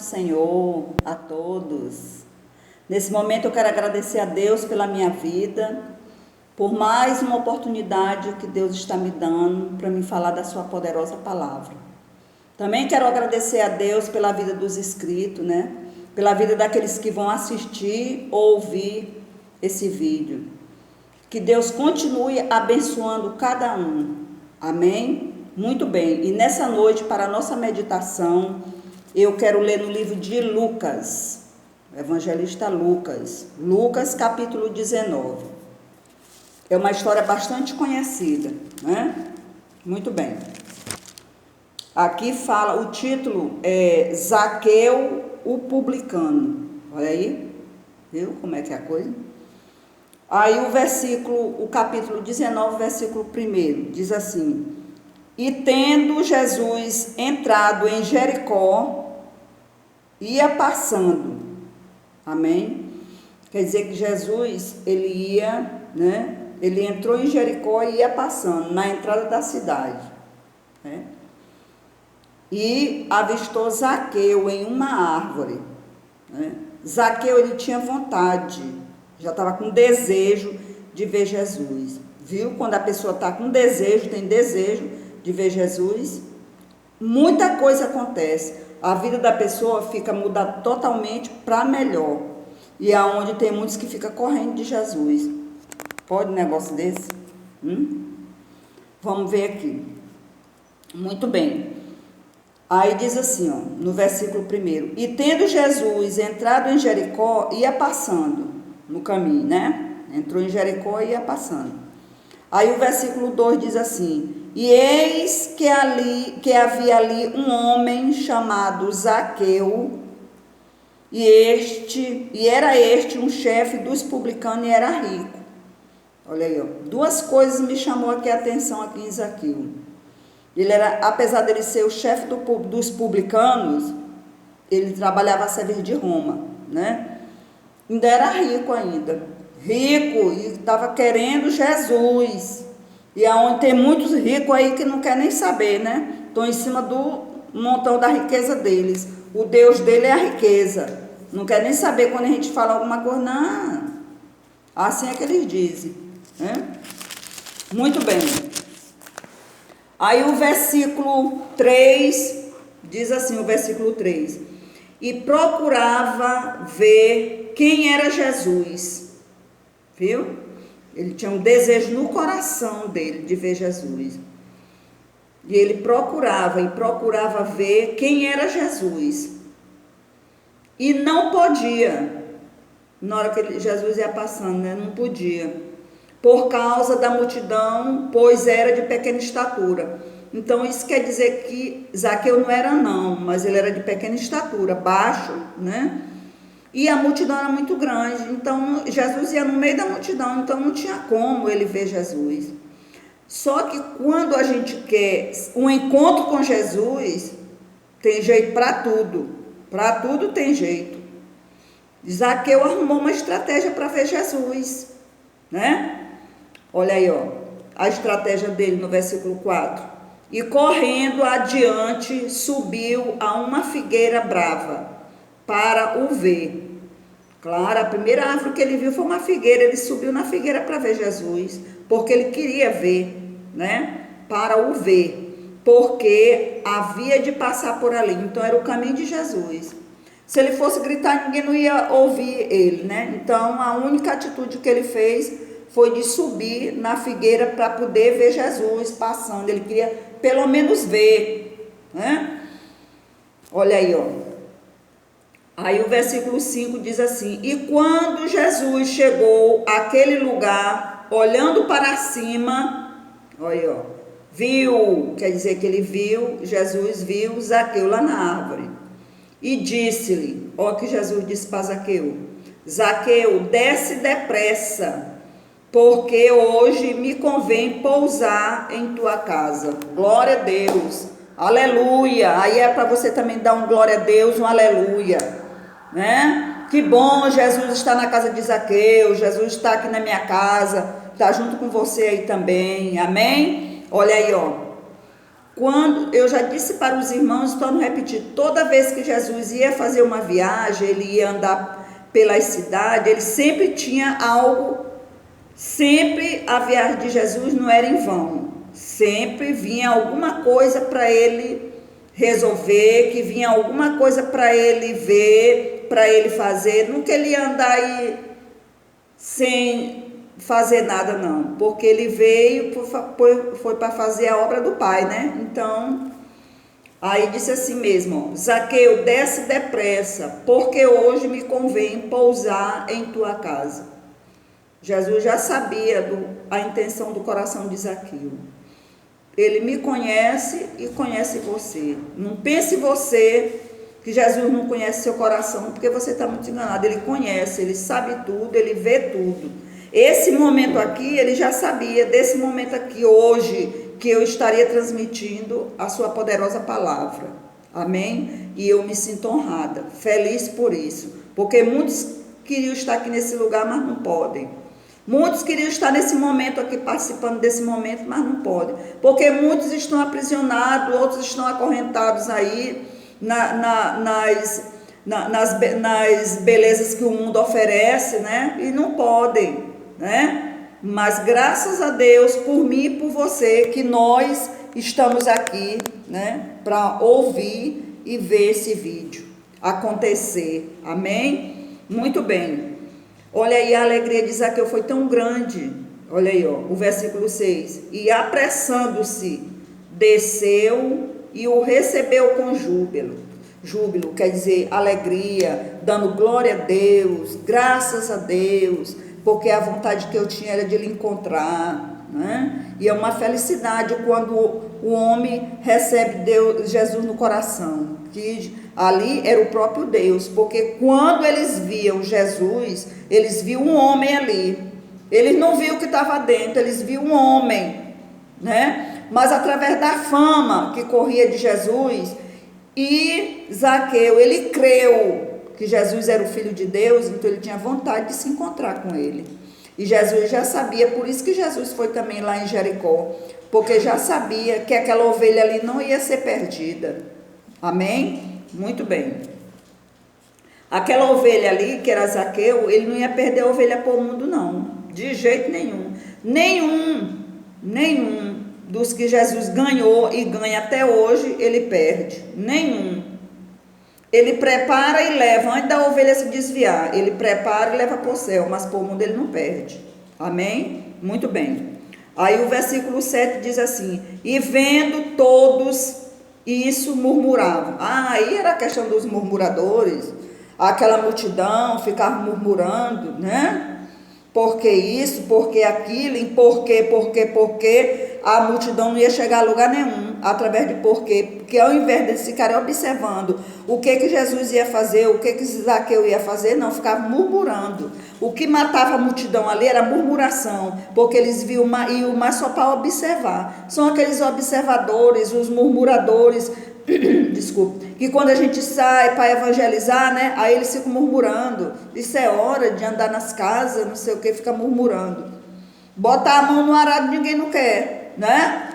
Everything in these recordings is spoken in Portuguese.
Senhor a todos. Nesse momento eu quero agradecer a Deus pela minha vida, por mais uma oportunidade que Deus está me dando para me falar da sua poderosa palavra. Também quero agradecer a Deus pela vida dos inscritos, né? Pela vida daqueles que vão assistir ou ouvir esse vídeo. Que Deus continue abençoando cada um. Amém? Muito bem. E nessa noite, para a nossa meditação, eu quero ler no livro de Lucas, evangelista Lucas. Lucas, capítulo 19. É uma história bastante conhecida, né? Muito bem. Aqui fala, o título é Zaqueu, o publicano. Olha aí, viu como é que é a coisa? Aí o capítulo 19, versículo 1, diz assim: E tendo Jesus entrado em Jericó, ia passando. Amém? Quer dizer que Jesus, ele ia, né? Ele entrou em Jericó e ia passando, na entrada da cidade, né? E avistou Zaqueu em uma árvore, né? Zaqueu, ele tinha vontade, já estava com desejo de ver Jesus. Viu? Quando a pessoa está com desejo, tem desejo de ver Jesus, muita coisa acontece. A vida da pessoa fica mudada totalmente para melhor. E é onde tem muitos que ficam correndo de Jesus. Pode um negócio desse? Vamos ver aqui. Muito bem. Aí diz assim, ó, no versículo 1: E tendo Jesus entrado em Jericó, ia passando no caminho, né? Entrou em Jericó e ia passando. Aí o versículo 2 diz assim: E eis que havia ali um homem chamado Zaqueu, e era este um chefe dos publicanos e era rico. Olha aí, ó. Duas coisas me chamou aqui a atenção aqui em Zaqueu. Ele era, apesar dele ser o chefe dos publicanos, ele trabalhava a serviço de Roma, né? Ainda era rico ainda. Rico, e estava querendo Jesus. E aonde tem muitos ricos aí que não quer nem saber, né? Estão em cima do montão da riqueza deles. O Deus dele é a riqueza. Não quer nem saber quando a gente fala alguma coisa. Não. Assim é que eles dizem, né? Muito bem. Aí o versículo 3 diz assim, o versículo 3: E procurava ver quem era Jesus. Viu? Ele tinha um desejo no coração dele de ver Jesus. E ele procurava ver quem era Jesus. E não podia. Na hora que Jesus ia passando, né? Não podia. Por causa da multidão, pois era de pequena estatura. Então isso quer dizer que Zaqueu não era não, mas ele era de pequena estatura, baixo, né? E a multidão era muito grande, então Jesus ia no meio da multidão, então não tinha como ele ver Jesus. Só que quando a gente quer um encontro com Jesus, tem jeito para tudo tem jeito. Zaqueu arrumou uma estratégia para ver Jesus, né? Olha aí, ó, a estratégia dele no versículo 4. E correndo adiante, subiu a uma figueira brava para o ver. Claro, a primeira árvore que ele viu foi uma figueira. Ele subiu na figueira para ver Jesus, porque ele queria ver, né? Para o ver, porque havia de passar por ali. Então era o caminho de Jesus. Se ele fosse gritar, ninguém não ia ouvir ele, né? Então a única atitude que ele fez foi de subir na figueira para poder ver Jesus passando. Ele queria pelo menos ver, né? Olha aí, ó. Aí o versículo 5 diz assim: E quando Jesus chegou àquele lugar, olhando para cima, olha aí, ó, viu, quer dizer que ele viu, Jesus viu Zaqueu lá na árvore. E disse-lhe, ó, que Jesus disse para Zaqueu: Zaqueu, desce depressa, porque hoje me convém pousar em tua casa. Glória a Deus, aleluia. Aí é para você também dar um glória a Deus, um aleluia, né? Que bom, Jesus está na casa de Zaqueu, Jesus está aqui na minha casa, está junto com você aí também, amém? Olha aí, ó, Quando eu já disse para os irmãos, torno a repetir, toda vez que Jesus ia fazer uma viagem, ele ia andar pelas cidades, ele sempre tinha algo, sempre a viagem de Jesus não era em vão, sempre vinha alguma coisa para ele resolver, que vinha alguma coisa para ele ver, para ele fazer, nunca ele ia andar aí sem fazer nada não, porque ele veio, foi para fazer a obra do Pai, né? Então, aí disse assim mesmo, ó, Zaqueu, desce depressa, porque hoje me convém pousar em tua casa. Jesus já sabia a intenção do coração de Zaqueu. Ele me conhece e conhece você. Não pense você que Jesus não conhece seu coração, porque você está muito enganado. Ele conhece, ele sabe tudo, ele vê tudo. Esse momento aqui, ele já sabia, desse momento aqui, hoje, que eu estaria transmitindo a sua poderosa palavra. Amém? E eu me sinto honrada, feliz por isso. Porque muitos queriam estar aqui nesse lugar, mas não podem. Muitos queriam estar nesse momento aqui, participando desse momento, mas não podem. Porque muitos estão aprisionados, outros estão acorrentados aí nas belezas que o mundo oferece, né? E não podem, né? Mas graças a Deus, por mim e por você, que nós estamos aqui, né? Para ouvir e ver esse vídeo acontecer. Amém? Muito bem. Olha aí, a alegria de Zaqueu foi tão grande. Olha aí, ó, o versículo 6. E apressando-se, desceu e o recebeu com júbilo. Júbilo quer dizer alegria, dando glória a Deus, graças a Deus, porque a vontade que eu tinha era de lhe encontrar, né? E é uma felicidade quando o homem recebe Deus, Jesus no coração, que ali era o próprio Deus, porque quando eles viam Jesus, eles viam um homem ali, eles não viam o que estava dentro, eles viam um homem, né? Mas através da fama que corria de Jesus, e Zaqueu, ele creu que Jesus era o Filho de Deus, então ele tinha vontade de se encontrar com ele. E Jesus já sabia, por isso que Jesus foi também lá em Jericó, porque já sabia que aquela ovelha ali não ia ser perdida. Amém? Muito bem. Aquela ovelha ali, que era Zaqueu, ele não ia perder a ovelha para o mundo, não. De jeito nenhum. Nenhum dos que Jesus ganhou e ganha até hoje, ele perde. Nenhum. Ele prepara e leva, antes da ovelha se desviar, ele prepara e leva para o céu, mas para o mundo ele não perde. Amém? Muito bem. Aí o versículo 7 diz assim, e vendo todos isso murmuravam. Aí era a questão dos murmuradores, aquela multidão ficava murmurando, né? Porque isso, porque aquilo, em porque, a multidão não ia chegar a lugar nenhum, através de porquê, porque ao invés de ficarem observando o que Jesus ia fazer, o que Zaqueu ia fazer, não, ficavam murmurando. O que matava a multidão ali era a murmuração, porque eles viam, iam mais só para observar. São aqueles observadores, os murmuradores, desculpe, que quando a gente sai para evangelizar, né, aí eles ficam murmurando, isso é hora de andar nas casas, não sei o que, fica murmurando, botar a mão no arado ninguém não quer, né,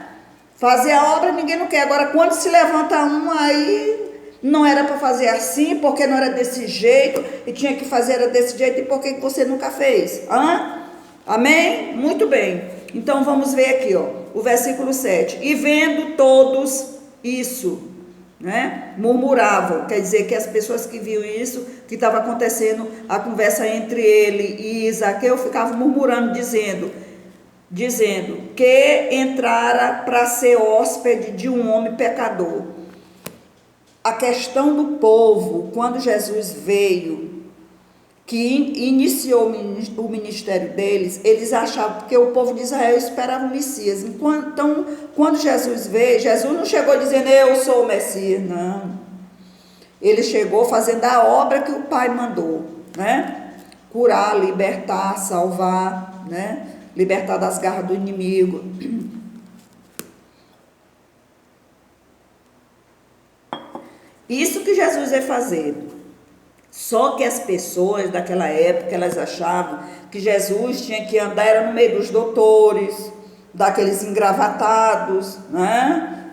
fazer a obra ninguém não quer, agora quando se levanta um, aí não era para fazer assim, porque não era desse jeito, e tinha que fazer era desse jeito, e por que você nunca fez? Amém? Muito bem, então vamos ver aqui, ó, o versículo 7, e vendo todos isso, né? Murmuravam, quer dizer que as pessoas que viam isso, que estava acontecendo, a conversa entre ele e Zaqueu, ficavam murmurando, dizendo que entrara para ser hóspede de um homem pecador. A questão do povo, quando Jesus veio, que iniciou o ministério deles, eles achavam, porque o povo de Israel esperava o Messias. Então, quando Jesus veio, Jesus não chegou dizendo, eu sou o Messias, não. Ele chegou fazendo a obra que o Pai mandou, né? Curar, libertar, salvar, né? Libertar das garras do inimigo. Isso que Jesus ia fazer. Só que as pessoas daquela época, elas achavam que Jesus tinha que andar era no meio dos doutores, daqueles engravatados, né?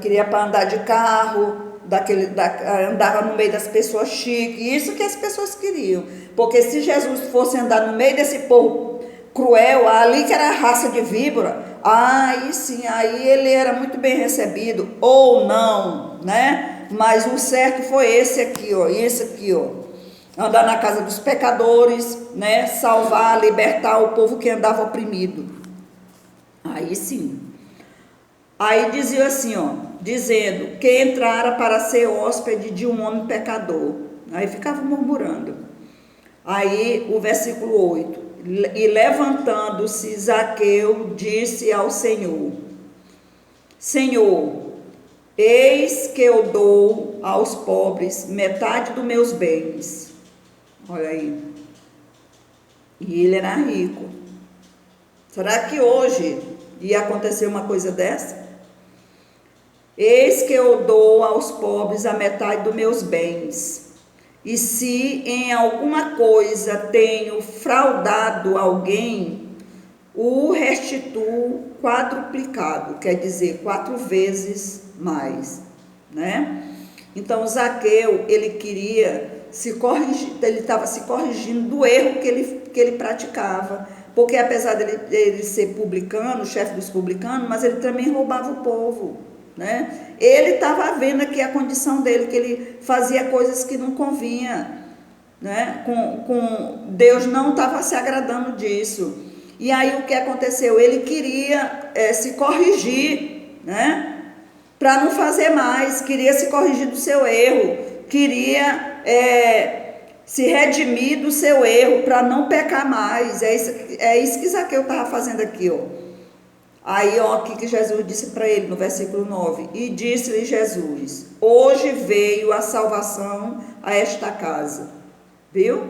queria para andar de carro, andava no meio das pessoas chiques, isso que as pessoas queriam. Porque se Jesus fosse andar no meio desse povo cruel, ali que era a raça de víbora, aí sim, aí ele era muito bem recebido, ou não, né? Mas o certo foi esse aqui, ó, andar na casa dos pecadores, né? Salvar, libertar o povo que andava oprimido. Aí sim. Aí dizia assim, ó, dizendo que entrara para ser hóspede de um homem pecador. Aí ficava murmurando. Aí o versículo 8. E levantando-se Zaqueu disse ao Senhor: Senhor, eis que eu dou aos pobres metade dos meus bens. Olha aí. E ele era rico. Será que hoje ia acontecer uma coisa dessa? Eis que eu dou aos pobres a metade dos meus bens. E se em alguma coisa tenho fraudado alguém, o restituo quadruplicado, quer dizer, 4 vezes mais, né? Então Zaqueu, ele queria se corrigir, ele estava se corrigindo do erro que ele praticava, porque apesar dele ser publicano, chefe dos publicanos, mas ele também roubava o povo, né? Ele estava vendo aqui a condição dele, que ele fazia coisas que não convinha, né? Deus não estava se agradando disso. E aí o que aconteceu? Ele queria se corrigir, né? Para não fazer mais, queria se corrigir do seu erro, queria se redimir do seu erro, para não pecar mais. É isso que Zaqueu estava fazendo aqui, ó. Aí, ó, o que Jesus disse para ele no versículo 9: E disse-lhe Jesus: Hoje veio a salvação a esta casa. Viu?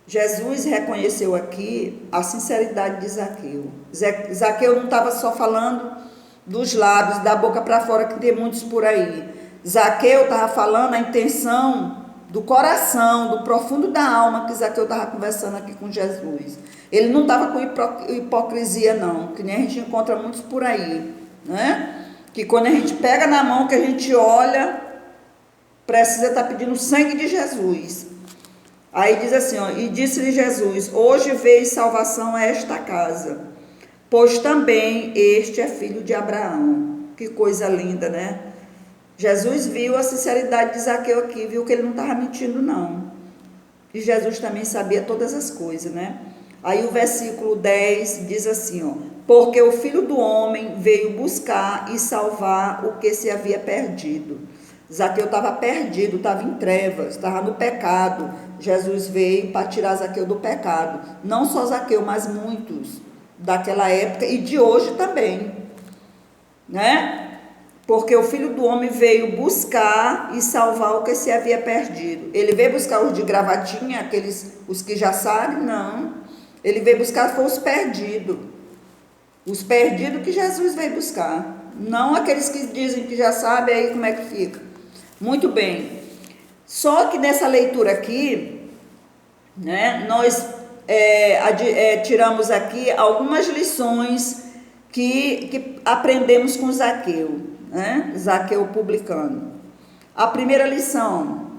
Jesus reconheceu aqui a sinceridade de Zaqueu. Zaqueu não estava só falando dos lábios, da boca para fora, que tem muitos por aí. Zaqueu estava falando a intenção do coração, do profundo da alma, que Zaqueu estava conversando aqui com Jesus. Ele não estava com hipocrisia, não, que nem a gente encontra muitos por aí, né? Que quando a gente pega na mão, que a gente olha, precisa estar pedindo o sangue de Jesus. Aí diz assim, ó, e disse-lhe Jesus: Hoje veio salvação a esta casa, pois também este é filho de Abraão. Que coisa linda, né? Jesus viu a sinceridade de Zaqueu aqui, viu que ele não estava mentindo, não. E Jesus também sabia todas as coisas, né? Aí o versículo 10 diz assim, ó: Porque o Filho do Homem veio buscar e salvar o que se havia perdido. Zaqueu estava perdido, estava em trevas, estava no pecado. Jesus veio para tirar Zaqueu do pecado. Não só Zaqueu, mas muitos daquela época e de hoje também, né? Porque o Filho do Homem veio buscar e salvar o que se havia perdido. Ele veio buscar os de gravatinha, os que já sabem? Não. Ele veio buscar foi os perdidos. Os perdidos que Jesus veio buscar. Não aqueles que dizem que já sabem, aí como é que fica. Muito bem. Só que nessa leitura aqui, né, nós tiramos aqui algumas lições que aprendemos com Zaqueu, né? Zaqueu publicano. A primeira lição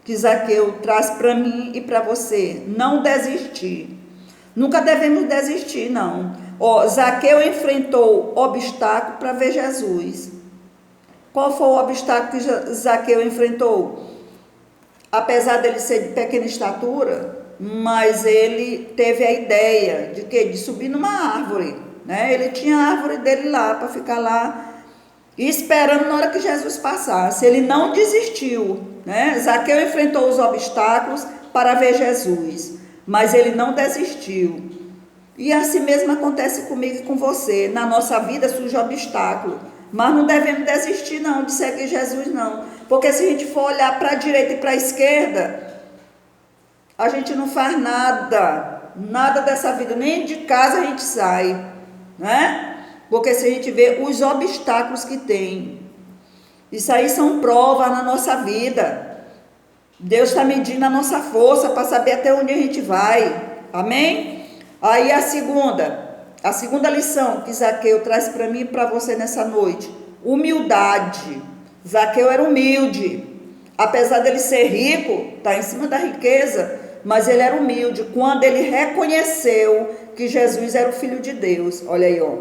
que Zaqueu traz para mim e para você: não desistir. Nunca devemos desistir, não. Zaqueu enfrentou obstáculo para ver Jesus. Qual foi o obstáculo que Zaqueu enfrentou? Apesar dele ser de pequena estatura, mas ele teve a ideia de quê? De subir numa árvore, né? Ele tinha a árvore dele lá, para ficar lá, esperando na hora que Jesus passasse. Ele não desistiu, né? Zaqueu enfrentou os obstáculos para ver Jesus, mas ele não desistiu. E assim mesmo acontece comigo e com você. Na nossa vida surge obstáculo, mas não devemos desistir não, de seguir Jesus não. Porque se a gente for olhar para a direita e para a esquerda, a gente não faz nada dessa vida, nem de casa a gente sai, né? Porque se a gente vê os obstáculos que tem, isso aí são provas na nossa vida. Deus está medindo a nossa força para saber até onde a gente vai. Amém? Aí a segunda, a segunda lição que Zaqueu traz para mim e para você nessa noite: humildade. Zaqueu era humilde. Apesar dele ser rico, está em cima da riqueza, mas ele era humilde. Quando ele reconheceu que Jesus era o Filho de Deus, olha aí, ó.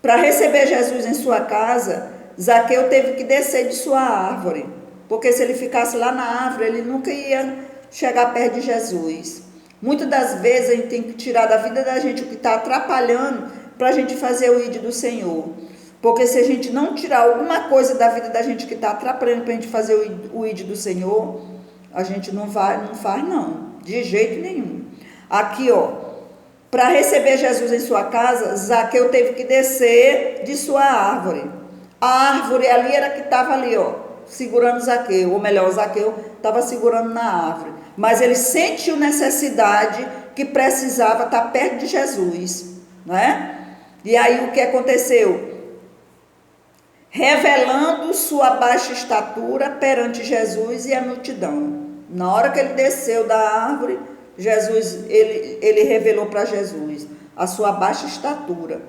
Para receber Jesus em sua casa, Zaqueu teve que descer de sua árvore, porque se ele ficasse lá na árvore, ele nunca ia chegar perto de Jesus. Muitas das vezes a gente tem que tirar da vida da gente o que está atrapalhando para a gente fazer o ID do Senhor. Porque se a gente não tirar alguma coisa da vida da gente que está atrapalhando para a gente fazer o ID do Senhor, a gente não faz não, de jeito nenhum. Aqui, ó, para receber Jesus em sua casa, Zaqueu teve que descer de sua árvore. A árvore ali era que estava ali, ó, segurando Zaqueu, ou melhor, Zaqueu estava segurando na árvore. Mas ele sentiu necessidade que precisava estar perto de Jesus, né? E aí o que aconteceu? Revelando sua baixa estatura perante Jesus e a multidão. Na hora que ele desceu da árvore, ele revelou para Jesus a sua baixa estatura.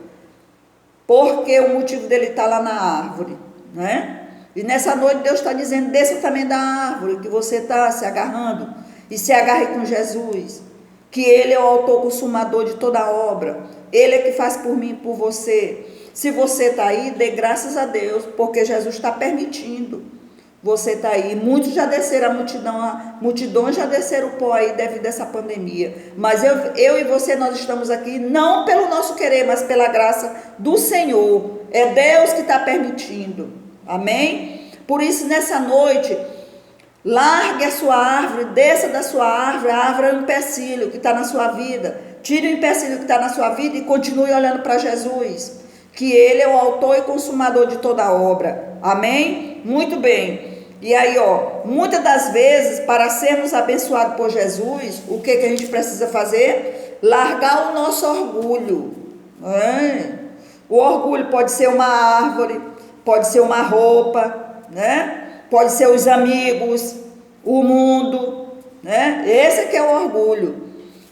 Porque o motivo dele estar lá na árvore, né? E nessa noite Deus está dizendo: desça também da árvore que você está se agarrando e se agarre com Jesus, que Ele é o autor consumador de toda a obra, Ele é que faz por mim e por você. Se você está aí, dê graças a Deus, porque Jesus está permitindo você estar aí. Muitos já desceram, a multidão já desceram o pó aí devido a essa pandemia, mas eu e você, nós estamos aqui não pelo nosso querer, mas pela graça do Senhor. É Deus que está permitindo, amém? Por isso nessa noite, largue a sua árvore, desça da sua árvore. A árvore é um empecilho que está na sua vida. Tire o empecilho que está na sua vida e continue olhando para Jesus, que Ele é o autor e consumador de toda a obra, amém? Muito bem. E aí, ó, muitas das vezes, para sermos abençoados por Jesus, o que a gente precisa fazer? Largar o nosso orgulho. O orgulho pode ser uma árvore, pode ser uma roupa, né? Pode ser os amigos, o mundo, né? Esse que é o orgulho.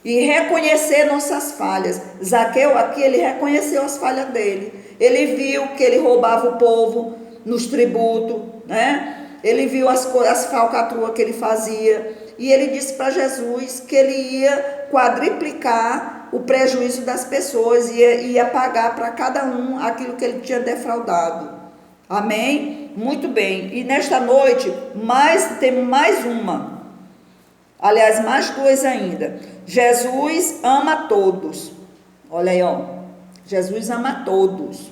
E reconhecer nossas falhas. Zaqueu aqui, ele reconheceu as falhas dele. Ele viu que ele roubava o povo nos tributos, né? Ele viu as falcatruas que ele fazia. E ele disse para Jesus que ele ia quadriplicar o prejuízo das pessoas, ia pagar para cada um aquilo que ele tinha defraudado. Amém? Muito bem. E nesta noite, temos mais uma. Aliás, mais duas ainda. Jesus ama todos. Olha aí, ó. Jesus ama todos.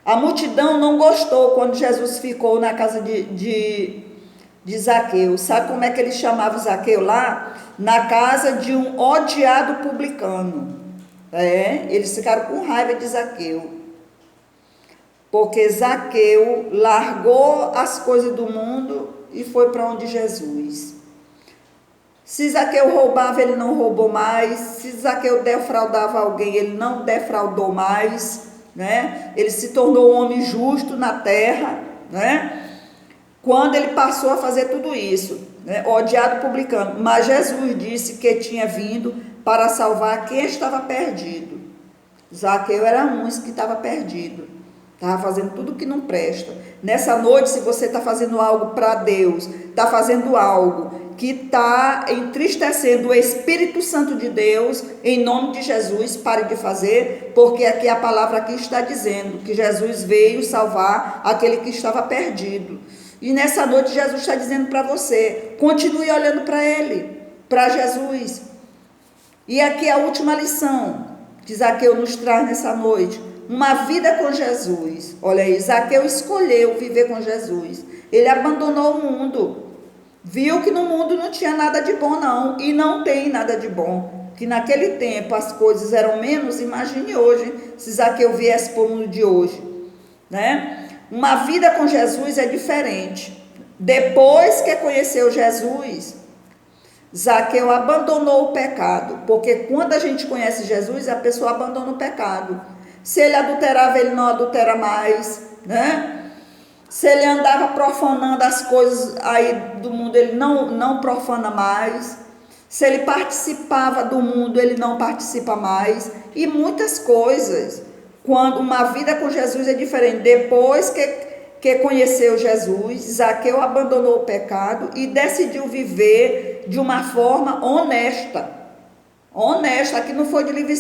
A multidão não gostou quando Jesus ficou na casa de Zaqueu. Sabe como é que ele chamava Zaqueu lá? Na casa de um odiado publicano. Eles ficaram com raiva de Zaqueu. Porque Zaqueu largou as coisas do mundo e foi para onde Jesus. Se Zaqueu roubava, ele não roubou mais. Se Zaqueu defraudava alguém, ele não defraudou mais, né? Ele se tornou um homem justo na terra, né? Quando ele passou a fazer tudo isso, né? Odiado publicano. Mas Jesus disse que tinha vindo para salvar quem estava perdido. Zaqueu era um que estava perdido. Estava fazendo tudo que não presta. Nessa noite, se você está fazendo algo para Deus, está fazendo algo que está entristecendo o Espírito Santo de Deus, em nome de Jesus, pare de fazer, porque aqui a palavra aqui está dizendo que Jesus veio salvar aquele que estava perdido. E nessa noite Jesus está dizendo para você, continue olhando para Ele, para Jesus. E aqui a última lição que Zaqueu nos traz nessa noite: uma vida com Jesus. Olha aí, Zaqueu escolheu viver com Jesus. Ele abandonou o mundo. Viu que no mundo não tinha nada de bom não. E não tem nada de bom. Que naquele tempo as coisas eram menos. Imagine hoje, se Zaqueu viesse para o mundo de hoje, né? Uma vida com Jesus é diferente. Depois que conheceu Jesus, Zaqueu abandonou o pecado. Porque quando a gente conhece Jesus, a pessoa abandona o pecado. Se ele adulterava, ele não adultera mais, né? Se ele andava profanando as coisas aí do mundo, ele não profana mais. Se ele participava do mundo, ele não participa mais. E muitas coisas. Quando uma vida com Jesus é diferente. Depois que conheceu Jesus, Zaqueu abandonou o pecado e decidiu viver de uma forma honesta. Honesta, que não foi de livre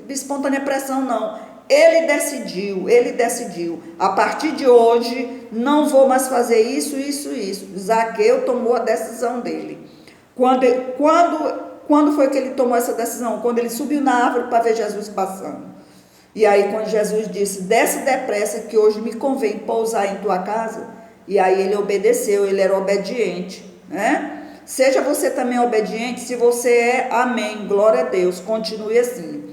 e espontânea pressão, não. Ele decidiu. A partir de hoje, não vou mais fazer isso. Zaqueu tomou a decisão dele. Quando foi que ele tomou essa decisão? Quando ele subiu na árvore para ver Jesus passando. E aí, quando Jesus disse, desce depressa, que hoje me convém pousar em tua casa. E aí ele obedeceu, ele era obediente, né? Seja você também obediente, se você é, amém, glória a Deus, continue assim.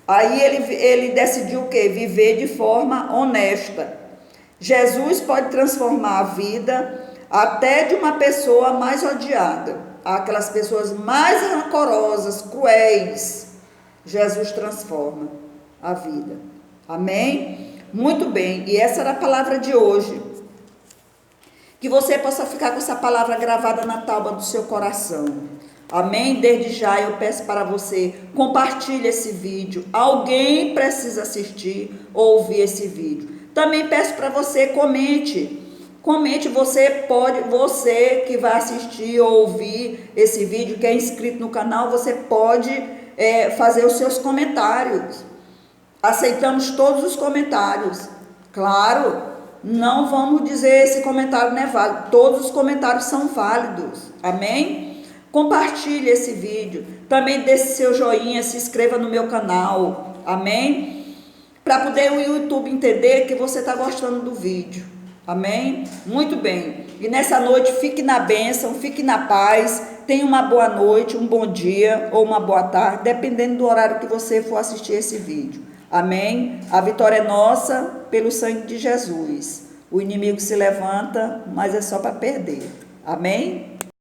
Aí ele decidiu o quê? Viver de forma honesta. Jesus pode transformar a vida até de uma pessoa mais odiada, aquelas pessoas mais rancorosas, cruéis. Jesus transforma a vida. Amém? Muito bem, e essa era a palavra de hoje. Que você possa ficar com essa palavra gravada na tábua do seu coração. Amém? Desde já eu peço para você, compartilhe esse vídeo. Alguém precisa assistir ou ouvir esse vídeo. Também peço para você, comente. Comente, você que vai assistir ou ouvir esse vídeo, que é inscrito no canal, você pode fazer os seus comentários. Aceitamos todos os comentários. Claro, não vamos dizer esse comentário não é válido. Todos os comentários são válidos. Amém? Compartilhe esse vídeo. Também deixe seu joinha, se inscreva no meu canal. Amém? Para poder o YouTube entender que você está gostando do vídeo. Amém? Muito bem. E nessa noite, fique na bênção, fique na paz. Tenha uma boa noite, um bom dia ou uma boa tarde, dependendo do horário que você for assistir esse vídeo. Amém? A vitória é nossa pelo sangue de Jesus. O inimigo se levanta, mas é só para perder. Amém?